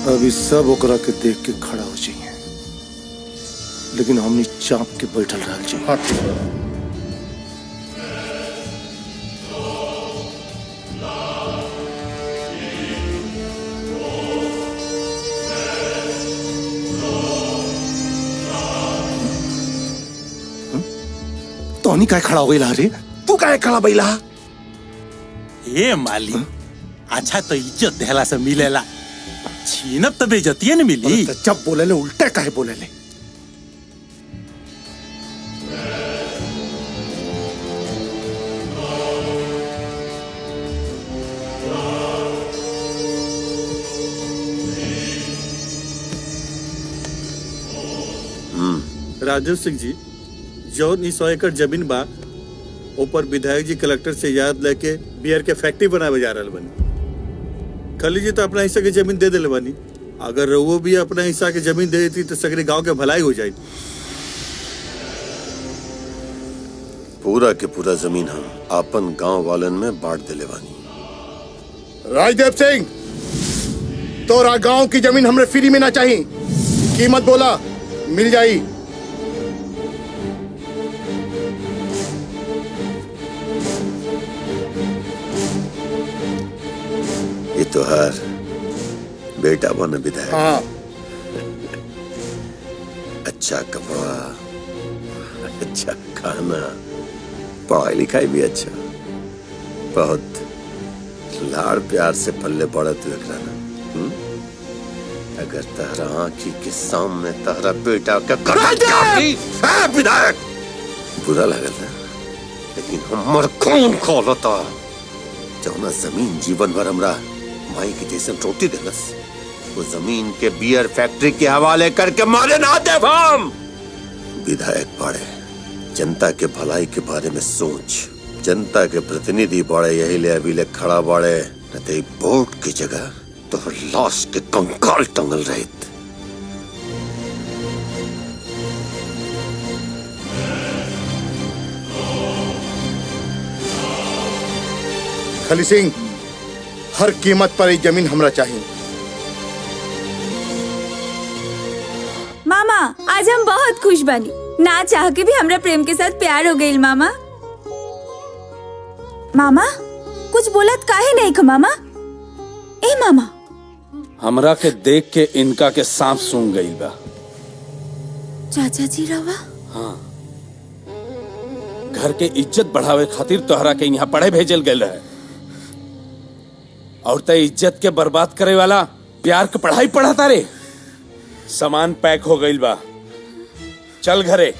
अभी सब ओकरा के देख के खड़ा हो जाइए, लेकिन हमनी चाप के बैठल रह जाइए। तोनी काय खड़ा हो गई रे? तू काय खड़ा बैला? ए माली, अच्छा तो इज्जत देहला से मिलेला, छीनब तो बेइज्जती न मिली। तो जब बोले ले उल्टे काहे बोले ले? राजेश सिंह जी, जौन 100 एकड़ जमीन बा ऊपर विधायक जी कलेक्टर से याद लेके बियर के फैक्ट्री बनावे जा रहल बनी। खली जी तो अपना हिस्सा के जमीन दे दिले बानी, अगर वो भी अपना हिस्सा के जमीन दे देती तो सगरे गांव के भलाई हो जाए। पूरा के पूरा जमीन हम अपन गांव वालन में बांट दिले बानी। राजदेव सिंह, तोरा गांव की जमीन हमरे फ्री में ना चाहिए, कीमत बोला मिल जाई। ये तो हर बेटा बन विधायक। हाँ। अच्छा कपड़ा, अच्छा खाना, पढ़ाई लिखाई भी अच्छा, बहुत लाड़ प्यार से पल्ले पड़े तू एक राना। अगर तहरा आंखी के सामने तहरा बेटा का विधायक बुरा लगल ना, लेकिन हमर खून खोलता जौना जमीन जीवन भर हमरा माई की जैसे रोटी देलस, वो जमीन के बियर फैक्ट्री के हवाले करके मारे ना दे। हम विधायक पड़े, जनता के भलाई के बारे में सोच, जनता के प्रतिनिधि बड़े, यही ले अभी ले खड़ा बड़े, न तो बोर्ड की जगह तो लाश के कंकाल टंगल रहे। खली सिंह, हर कीमत पर ये जमीन हमरा चाहिए। मामा, आज हम बहुत खुश बनी, ना चाह के भी हमरा प्रेम के साथ प्यार हो गई। मामा मामा कुछ बोलत काहे नहीं ख मामा? ए मामा, हमरा के देख के इनका के सांप सूंघ गई बा। चाचा जी रवा? हाँ, घर के इज्जत बढ़ावे खातिर तोहरा के यहाँ पढ़े भेजल गए है, और ते इज्जत के बर्बाद करे वाला प्यार के पढ़ाई पढ़ाता रे। सामान पैक हो गई बा, चल घरे।